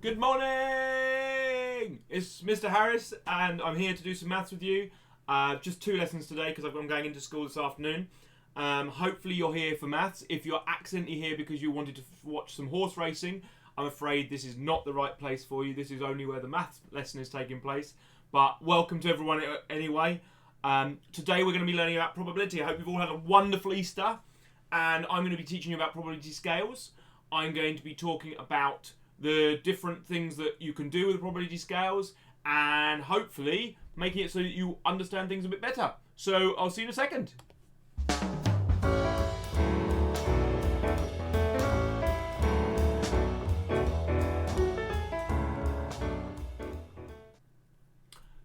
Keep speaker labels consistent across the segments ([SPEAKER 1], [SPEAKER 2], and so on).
[SPEAKER 1] Good morning! It's Mr. Harris, and I'm here to do some maths with you. Just 2 lessons today because I'm going into school this afternoon. Hopefully you're here for maths. If you're accidentally here because you wanted to watch some horse racing, I'm afraid this is not the right place for you. This is only where the maths lesson is taking place. But welcome to everyone anyway. Today we're going to be learning about probability. I hope you've all had a wonderful Easter. And I'm going to be teaching you about probability scales. I'm going to be talking about the different things that you can do with probability scales and hopefully making it so that you understand things a bit better. So I'll see you in a second.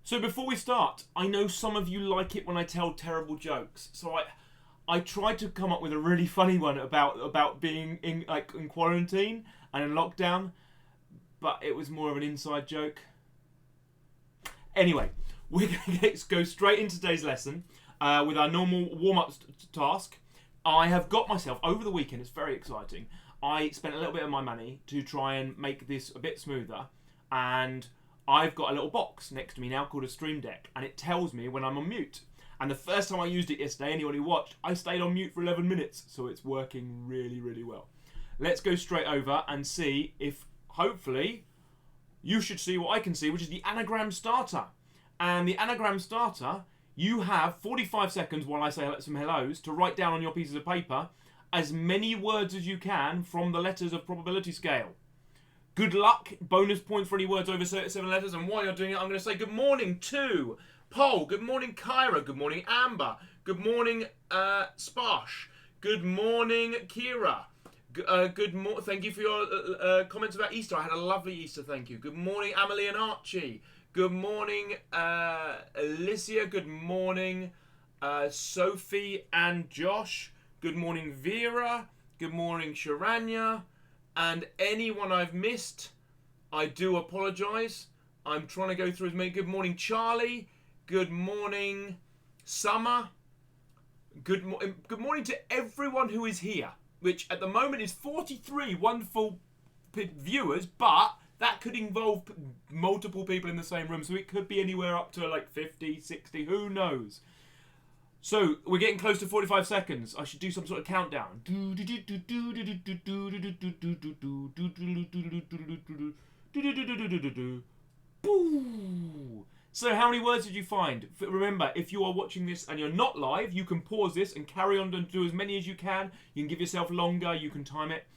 [SPEAKER 1] So before we start, I know some of you like it when I tell terrible jokes. So I tried to come up with a really funny one about being in quarantine and in lockdown, but it was more of an inside joke. Anyway, we're going to go straight into today's lesson with our normal warm-up task. I have got myself, over the weekend, it's very exciting, I spent a little bit of my money to try and make this a bit smoother, and I've got a little box next to me now called a Stream Deck, and it tells me when I'm on mute. And the first time I used it yesterday, anyone who watched, I stayed on mute for 11 minutes, so it's working really, really well. Let's go straight over and see if, hopefully, you should see what I can see, which is the anagram starter. And the anagram starter, you have 45 seconds while I say some hellos to write down on your pieces of paper as many words as you can from the letters of probability scale. Good luck. Bonus points for any words over 7 letters. And while you're doing it, I'm going to say good morning to Paul. Good morning, Kyra. Good morning, Amber. Good morning, Sparsh. Good morning, Kira. Thank you for your comments about Easter. I had a lovely Easter, thank you. Good morning, Amelie and Archie. Good morning, Alicia. Good morning, Sophie and Josh. Good morning, Vera. Good morning, Sharanya. And anyone I've missed, I do apologise. I'm trying to go through as many. Good morning, Charlie. Good morning, Summer. Good morning to everyone who is here, which at the moment is 43 wonderful viewers, but that could involve multiple people in the same room, so it could be anywhere up to like 50, 60, who knows. So, we're getting close to 45 seconds. I should do some sort of countdown. So how many words did you find? Remember, if you are watching this and you're not live, you can pause this and carry on and do as many as you can. You can give yourself longer, you can time it.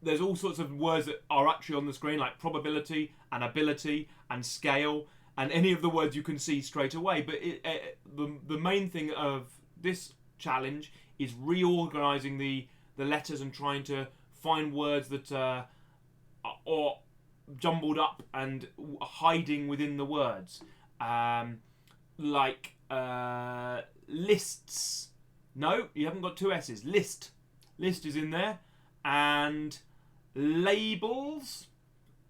[SPEAKER 1] There's all sorts of words that are actually on the screen, like probability and ability and scale, and any of the words you can see straight away. But the main thing of this challenge is reorganising the letters and trying to find words that are jumbled up and hiding within the words. Like lists. No, you haven't got 2 S's. List. List is in there. And labels.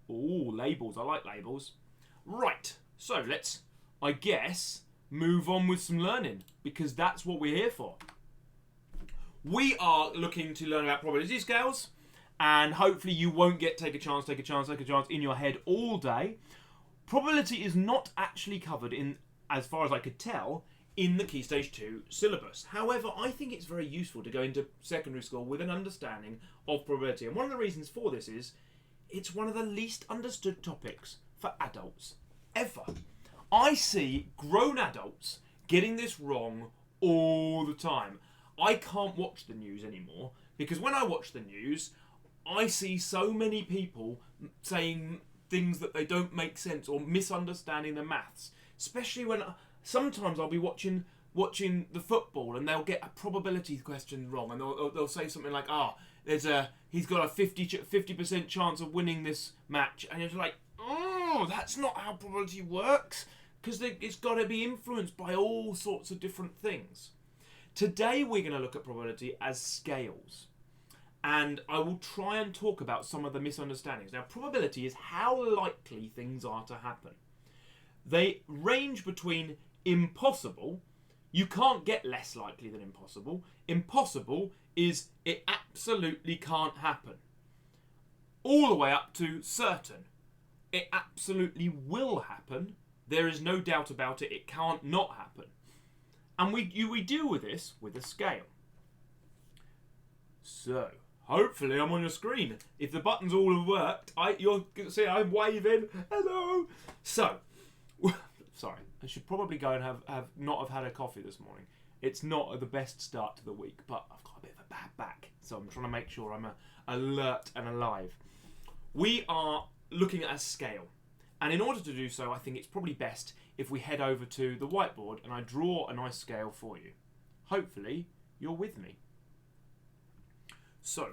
[SPEAKER 1] Ooh, labels. I like labels. Right. So let's, I guess, move on with some learning, because that's what we're here for. We are looking to learn about probability scales, and hopefully you won't get take a chance in your head all day. Probability is not actually covered in, as far as I could tell, in the Key Stage 2 syllabus. However, I think it's very useful to go into secondary school with an understanding of probability. And one of the reasons for this is it's one of the least understood topics for adults ever. I see grown adults getting this wrong all the time. I can't watch the news anymore because when I watch the news, I see so many people saying things that they don't make sense or misunderstanding the maths. Especially when sometimes I'll be watching the football and they'll get a probability question wrong, and they'll say something like, he's got a 50% chance of winning this match, and it's like, oh, that's not how probability works, because it's got to be influenced by all sorts of different things. Today we're going to look at probability as scales, and I will try and talk about some of the misunderstandings. Now, probability is how likely things are to happen. They range between impossible, you can't get less likely than impossible. Impossible is it absolutely can't happen. all the way up to certain. It absolutely will happen. There is no doubt about it. It can't not happen. And we deal with this with a scale. So, hopefully I'm on your screen. If the buttons all have worked, you'll see I'm waving. Hello. So, sorry, I should probably go and have had a coffee this morning. It's not the best start to the week, but I've got a bit of a bad back, so I'm trying to make sure I'm alert and alive. We are looking at a scale, and in order to do so, I think it's probably best if we head over to the whiteboard and I draw a nice scale for you. Hopefully, you're with me. So,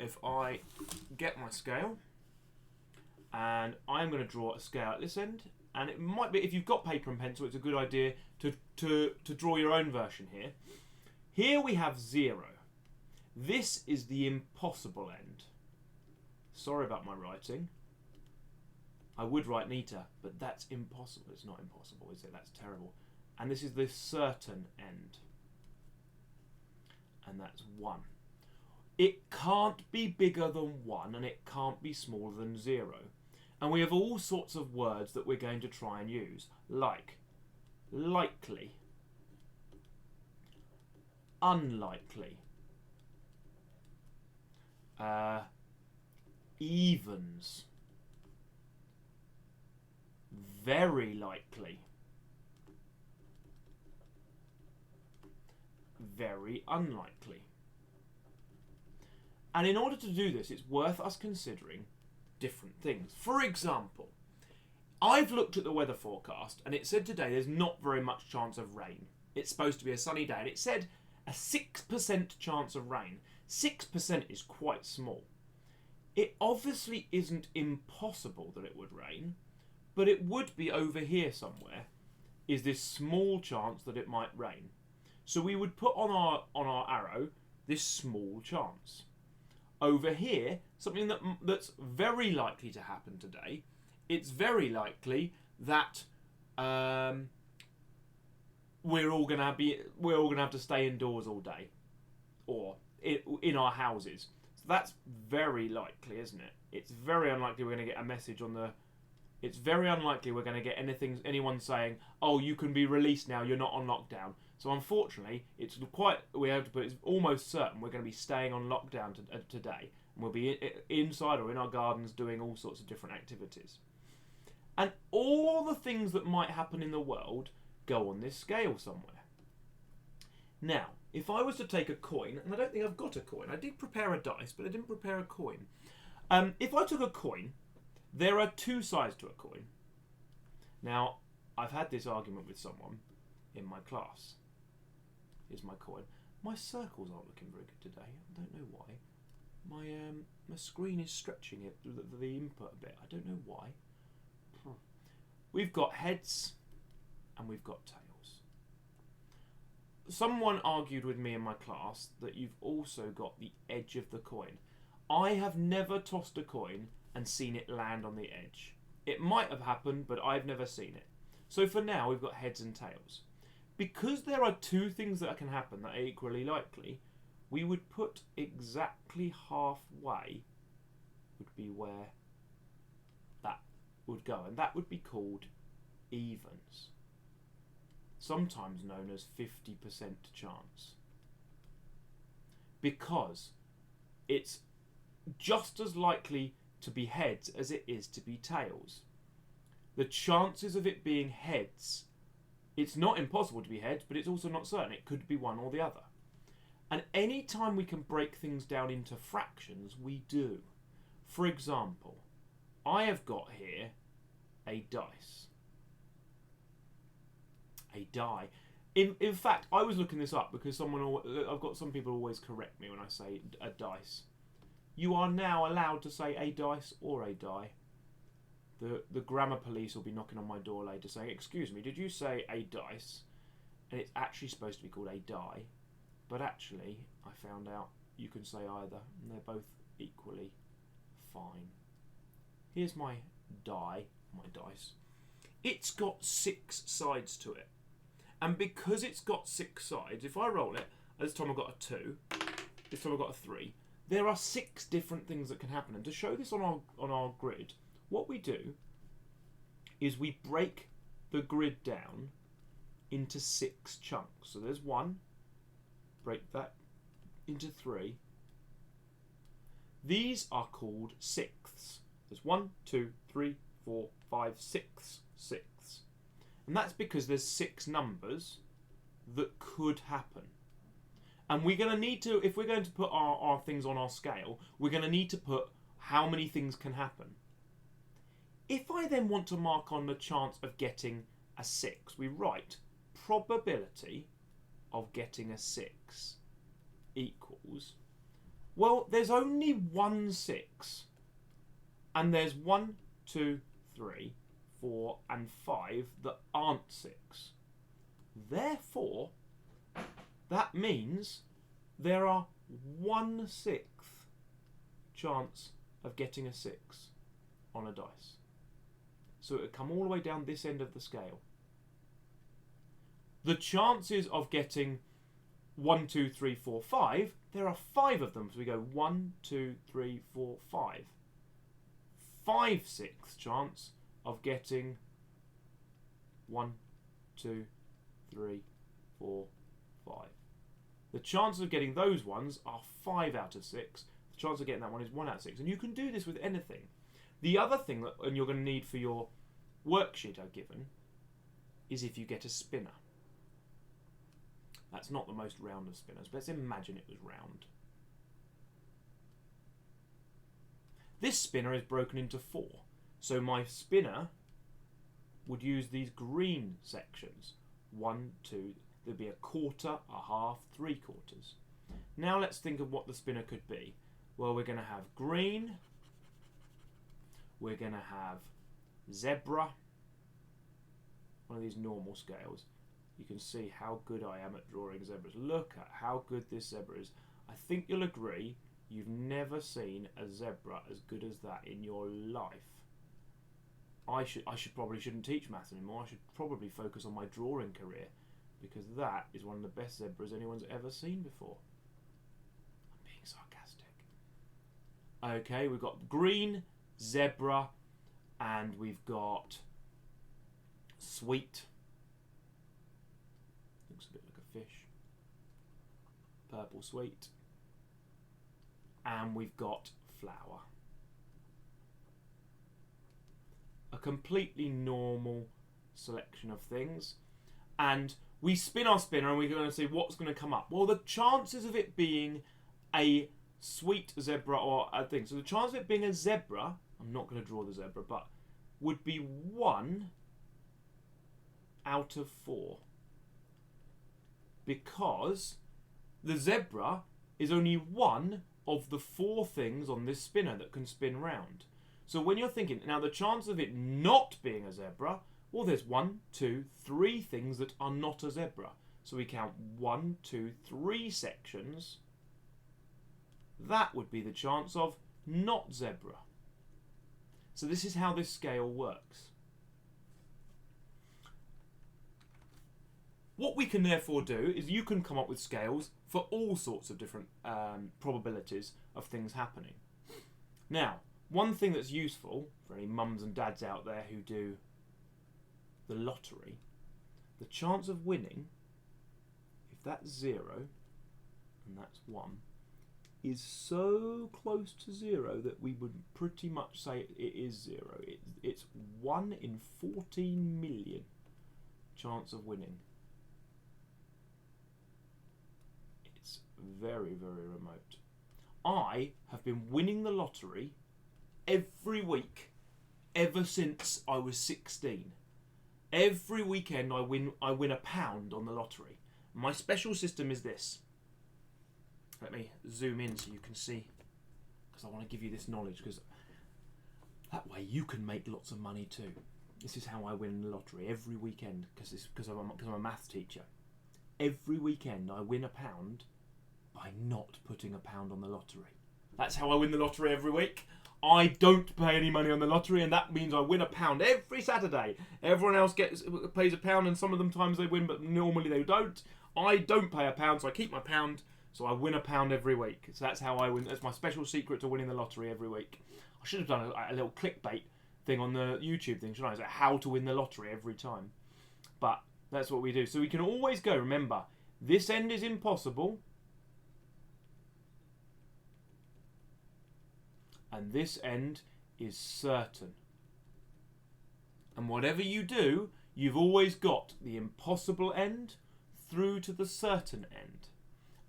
[SPEAKER 1] if I get my scale, and I'm going to draw a scale at this end, and it might be, if you've got paper and pencil, it's a good idea to draw your own version here. Here we have 0. This is the impossible end. Sorry about my writing. I would write neater, but that's impossible. It's not impossible, is it? That's terrible. And this is the certain end. And that's 1. It can't be bigger than 1, and it can't be smaller than 0. And we have all sorts of words that we're going to try and use, like likely, unlikely, evens, very likely, very unlikely. And in order to do this, it's worth us considering different things. For example, I've looked at the weather forecast and it said today there's not very much chance of rain. It's supposed to be a sunny day and it said a 6% chance of rain. 6% is quite small. It obviously isn't impossible that it would rain, but it would be over here somewhere is this small chance that it might rain. So we would put on our arrow this small chance. Over here, something that's very likely to happen today, it's very likely that we're all gonna have to stay indoors all day, or in our houses. So that's very likely, isn't it? It's very unlikely we're going to get a message on the. It's very unlikely we're going to get anyone saying, "Oh, you can be released now. You're not on lockdown." So unfortunately, we have to put. It's almost certain we're going to be staying on lockdown today, and we'll be inside or in our gardens doing all sorts of different activities. And all the things that might happen in the world go on this scale somewhere. Now, if I was to take a coin, and I don't think I've got a coin. I did prepare a dice, but I didn't prepare a coin. If I took a coin, there are 2 sides to a coin. Now, I've had this argument with someone in my class. Here's my coin. My circles aren't looking very good today. I don't know why. My screen is stretching it, the input a bit. I don't know why. We've got heads and we've got tails. Someone argued with me in my class that you've also got the edge of the coin. I have never tossed a coin and seen it land on the edge. It might have happened, but I've never seen it. So for now, we've got heads and tails. Because there are 2 things that can happen that are equally likely, we would put exactly halfway would be where that would go, and that would be called evens, sometimes known as 50% chance, because it's just as likely to be heads as it is to be tails. The chances of it being heads, it's not impossible to be heads, but it's also not certain. It could be one or the other. And any time we can break things down into fractions, we do. For example, I have got here a dice. A die. In fact, I was looking this up because I've got some people always correct me when I say a dice. You are now allowed to say a dice or a die. The grammar police will be knocking on my door later saying, "Excuse me, did you say a dice?" And it's actually supposed to be called a die. But actually, I found out you can say either, and they're both equally fine. Here's my die, my dice. It's got 6 sides to it. And because it's got 6 sides, if I roll it, this time I've got a 2, this time I've got a 3, there are 6 different things that can happen. And to show this on our grid, what we do is we break the grid down into 6 chunks. So there's 1, break that into 3. These are called sixths. There's 1, 2, 3, 4, 5, 6 sixths. And that's because there's 6 numbers that could happen. And we're going to need to, if we're going to put our things on our scale, we're going to need to put how many things can happen. If I then want to mark on the chance of getting a 6, we write probability of getting a 6 equals, well, there's only 1 6, and there's 1, 2, 3, 4, and 5 that aren't 6. Therefore, that means there are 1/6 chance of getting a 6 on a dice. So it would come all the way down this end of the scale. The chances of getting 1, 2, 3, 4, 5, there are 5 of them. So we go 1, 2, 3, 4, 5. 5/6 chance of getting 1, 2, 3, 4, 5. The chances of getting those ones are 5 out of 6. The chance of getting that one is 1 out of 6. And you can do this with anything. The other thing that and you're going to need for your worksheet I've given is if you get a spinner. That's not the most round of spinners, but let's imagine it was round. This spinner is broken into 4. So my spinner would use these green sections. 1, 2, there'd be a quarter, a half, 3/4. Now let's think of what the spinner could be. Well, we're going to have green. We're going to have zebra. One of these normal scales. You can see how good I am at drawing zebras. Look at how good this zebra is. I think you'll agree you've never seen a zebra as good as that in your life. I probably shouldn't teach maths anymore. I should probably focus on my drawing career, because that is one of the best zebras anyone's ever seen before. I'm being sarcastic. Okay, we've got green, zebra, and we've got sweet. Looks a bit like a fish. Purple sweet. And we've got flower. A completely normal selection of things. And we spin our spinner and we're going to see what's going to come up. Well, the chances of it being a sweet zebra or a thing. So the chance of it being a zebra, I'm not going to draw the zebra, but would be 1 out of 4. Because the zebra is only one of the 4 things on this spinner that can spin round. So when you're thinking, now the chance of it not being a zebra, well, there's 1, 2, 3 things that are not a zebra. So we count 1, 2, 3 sections. That would be the chance of not zebra. So this is how this scale works. What we can therefore do is you can come up with scales for all sorts of different probabilities of things happening. Now, one thing that's useful for any mums and dads out there who do the lottery, the chance of winning, if that's 0 and that's 1, is so close to 0 that we would pretty much say it is 0. It's 1 in 14 million chance of winning. It's very, very remote. I have been winning the lottery every week ever since I was 16. Every weekend I win £1 on the lottery. My special system is this. Let me zoom in so you can see, because I want to give you this knowledge, because that way you can make lots of money too. This is how I win the lottery every weekend, because I'm a maths teacher. Every weekend I win £1 by not putting £1 on the lottery. That's how I win the lottery every week. I don't pay any money on the lottery, and that means I win £1 every Saturday. Everyone else pays £1, and some of them times they win, but normally they don't. I don't pay £1, so I keep my £1. So I win £1 every week. So that's how I win. That's my special secret to winning the lottery every week. I should have done a little clickbait thing on the YouTube thing, shouldn't I? It's like how to win the lottery every time. But that's what we do. So we can always go, remember, this end is impossible. And this end is certain. And whatever you do, you've always got the impossible end through to the certain end.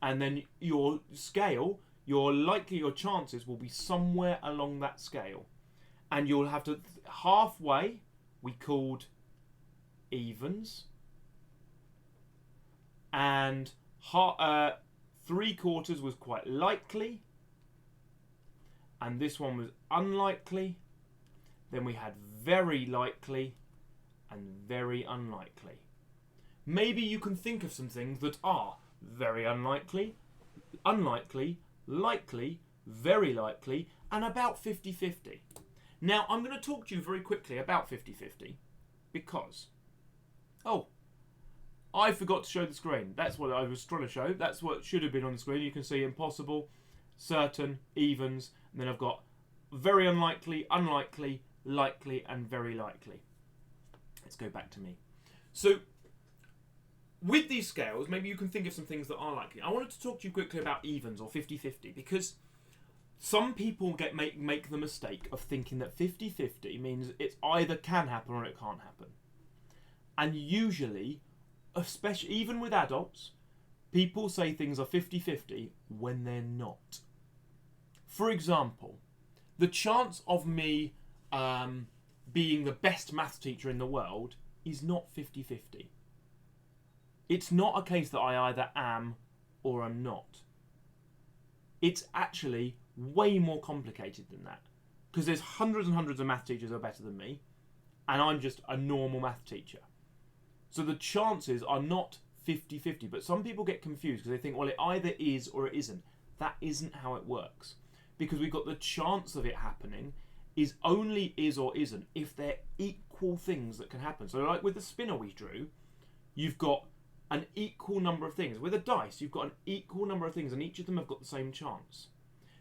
[SPEAKER 1] And then your scale, your chances will be somewhere along that scale. And you'll have to, halfway, we called evens. And 3/4 was quite likely. And this one was unlikely. Then we had very likely and very unlikely. Maybe you can think of some things that are very unlikely, unlikely, likely, very likely, and about 50-50. Now, I'm going to talk to you very quickly about 50-50 because, I forgot to show the screen. That's what I was trying to show. That's what should have been on the screen. You can see impossible, certain, evens, and then I've got very unlikely, unlikely, likely, and very likely. Let's go back to me. So, with these scales, maybe you can think of some things that are likely. I wanted to talk to you quickly about evens or 50-50 because some people make the mistake of thinking that 50-50 means it either can happen or it can't happen. And usually, especially even with adults, people say things are 50-50 when they're not. For example, the chance of me being the best maths teacher in the world is not 50-50. It's not a case that I either am or am not. It's actually way more complicated than that. Because there's hundreds and hundreds of math teachers who are better than me, and I'm just a normal math teacher. So the chances are not 50-50, but some people get confused because they think, well, it either is or it isn't. That isn't how it works. Because we've got the chance of it happening is only is or isn't if they're equal things that can happen. So like with the spinner we drew, you've got an equal number of things. With a dice, you've got an equal number of things and each of them have got the same chance.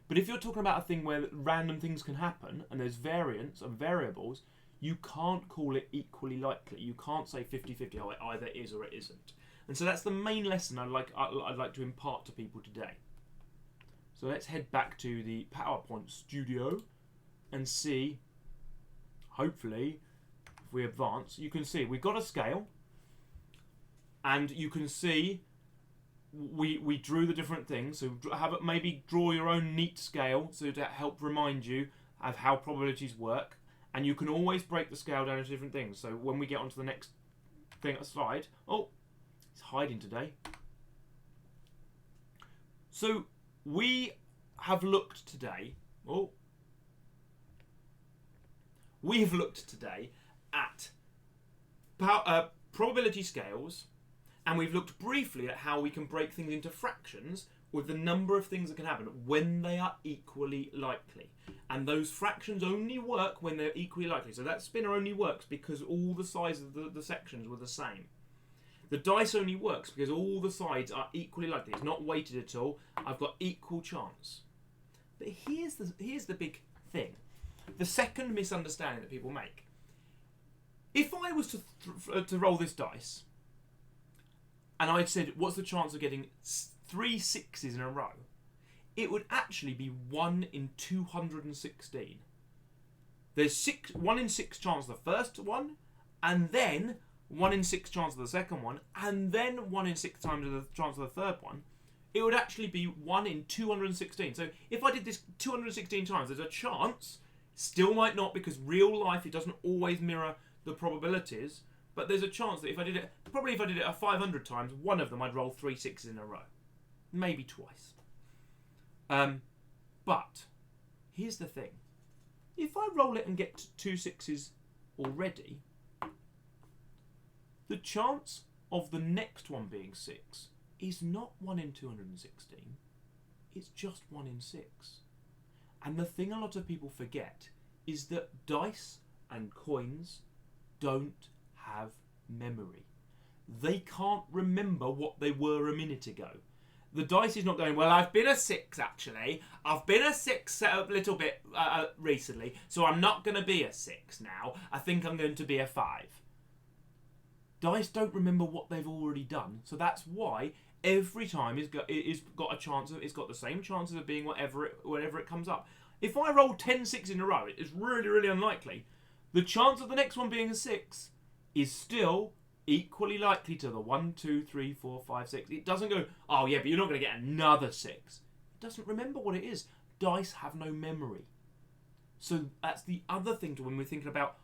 [SPEAKER 1] But if you're talking about a thing where random things can happen and there's variance and variables, you can't call it equally likely. You can't say 50-50, oh, it either is or it isn't. And so that's the main lesson I'd like to impart to people today. So let's head back to the PowerPoint studio and see, hopefully, if we advance, you can see we've got a scale and you can see we drew the different things. So maybe draw your own neat scale so to help remind you of how probabilities work. And you can always break the scale down into different things. So when we get onto the next slide, it's hiding today. So we have looked today. We have looked today at probability scales, and we've looked briefly at how we can break things into fractions with the number of things that can happen when they are equally likely. And those fractions only work when they're equally likely. So that spinner only works because all the sides of the sections were the same. The dice only works because all the sides are equally likely. It's not weighted at all. I've got equal chance. But here's the big thing. The second misunderstanding that people make. If I was to roll this dice, and I'd said, what's the chance of getting 3 6s in a row? It would actually be 1 in 216. There's 1 in 6 chance of the first one, and then 1 in 6 chance of the second one, and then 1 in 6 times of the chance of the third one. It would actually be 1 in 216. So if I did this 216 times, there's a chance, still might not because real life, it doesn't always mirror the probabilities, but there's a chance that if I did it 500 times, one of them I'd roll 3 6s in a row. Maybe twice. But here's the thing. If I roll it and get 2 6s already, the chance of the next one being 6 is not 1 in 216. It's just 1 in 6. And the thing a lot of people forget is that dice and coins don't have memory. They can't remember what they were a minute ago. the dice is not going, well, I've been a 6 actually. I've been a 6 a little bit recently, so I'm not going to be a 6 now. I think I'm going to be a 5. Dice don't remember what they've already done, so that's why every time it's got a chance of, it's got the same chances of being whatever it comes up. If I roll 10 6s in a row, it's really, really unlikely. The chance of the next one being a 6 is still equally likely to the 1, 2, 3, 4, 5, 6. It doesn't go, oh yeah, but you're not going to get another 6. It doesn't remember what it is. Dice have no memory. So that's the other thing to when we're thinking about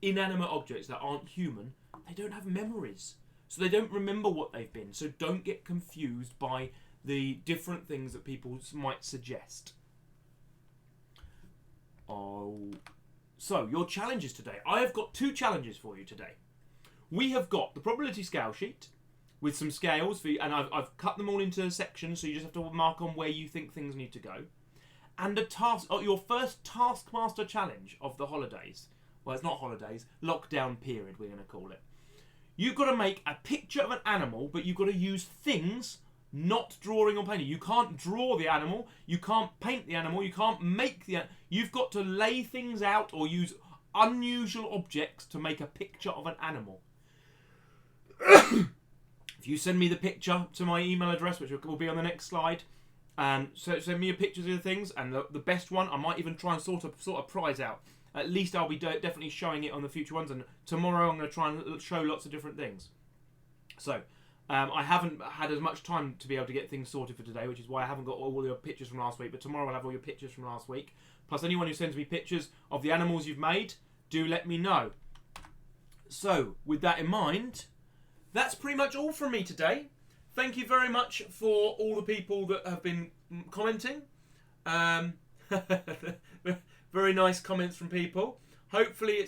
[SPEAKER 1] inanimate objects that aren't human. They don't have memories. So they don't remember what they've been. So don't get confused by the different things that people might suggest. Oh, so your challenges today. I have got 2 challenges for you today. We have got the probability scale sheet with some scales for you, and I've cut them all into sections, so you just have to mark on where you think things need to go. And a task, your first Taskmaster challenge of the holidays. Well, it's not holidays, lockdown period, we're going to call it. You've got to make a picture of an animal, but you've got to use things, not drawing or painting. You can't draw the animal, you can't paint the animal, you can't make the animal. You've got to lay things out or use unusual objects to make a picture of an animal. If you send me the picture to my email address, which will be on the next slide, and so send me your pictures of the things, and the best one, I might even try and sort a prize out. At least I'll be definitely showing it on the future ones, and tomorrow I'm going to try and show lots of different things. So, I haven't had as much time to be able to get things sorted for today, which is why I haven't got all your pictures from last week, but tomorrow I'll have all your pictures from last week. Plus anyone who sends me pictures of the animals you've made, do let me know. So, with that in mind, that's pretty much all from me today. Thank you very much for all the people that have been commenting. Very nice comments from people. Hopefully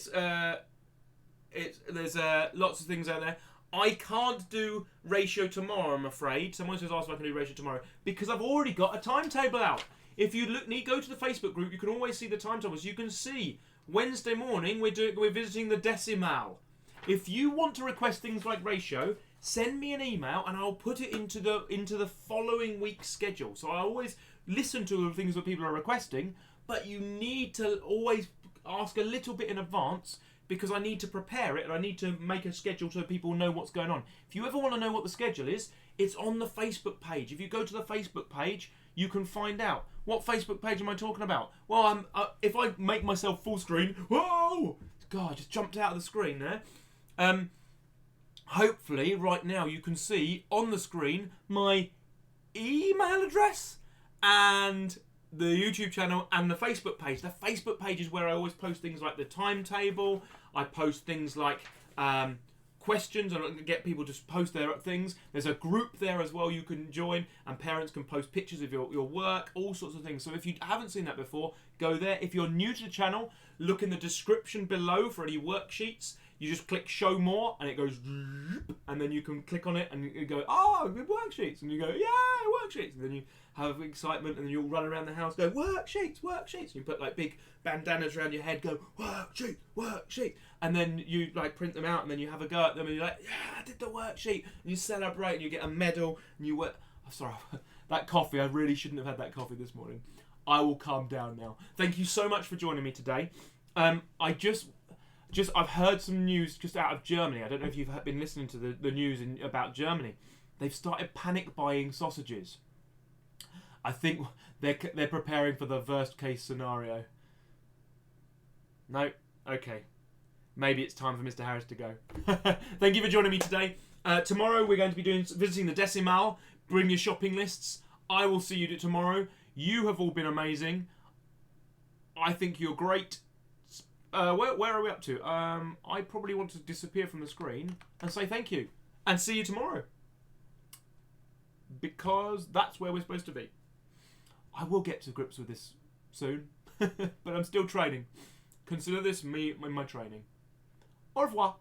[SPEAKER 1] there's lots of things out there. I can't do ratio tomorrow, I'm afraid. Someone's just asked if I can do ratio tomorrow because I've already got a timetable out. If you go to the Facebook group, you can always see the timetables. You can see Wednesday morning we're visiting the decimal. If you want to request things like ratio, send me an email and I'll put it into the following week's schedule. So I always listen to the things that people are requesting, but you need to always ask a little bit in advance because I need to prepare it and I need to make a schedule so people know what's going on. If you ever want to know what the schedule is, it's on the Facebook page. If you go to the Facebook page, you can find out. What Facebook page am I talking about? Well, if I make myself full screen, whoa! God, I just jumped out of the screen there. Hopefully, right now you can see on the screen my email address and the YouTube channel and the Facebook page. The Facebook page is where I always post things like the timetable. I post things like questions and get people to post their things. There's a group there as well you can join, and parents can post pictures of your work, all sorts of things. So if you haven't seen that before, go there. If you're new to the channel, look in the description below for any worksheets. You just click show more and it goes, and then you can click on it and you go, oh, good worksheets. And you go, yeah, worksheets. And then you have excitement and then you'll run around the house, go, worksheets, worksheets. And you put like big bandanas around your head, go, worksheet, worksheet. And then you like print them out and then you have a go at them and you're like, yeah, I did the worksheet. And you celebrate and you get a medal and you work. Oh, sorry, that coffee, I really shouldn't have had that coffee this morning. I will calm down now. Thank you so much for joining me today. I've heard some news just out of Germany. I don't know if you've been listening to the news about Germany. They've started panic buying sausages. I think they're preparing for the worst case scenario. No? Okay. Maybe it's time for Mr. Harris to go. Thank you for joining me today. Tomorrow we're going to be visiting the decimal. Bring your shopping lists. I will see you tomorrow. You have all been amazing. I think you're great. Where are we up to? I probably want to disappear from the screen and say thank you. And see you tomorrow. Because that's where we're supposed to be. I will get to grips with this soon. But I'm still training. Consider this me in my training. Au revoir.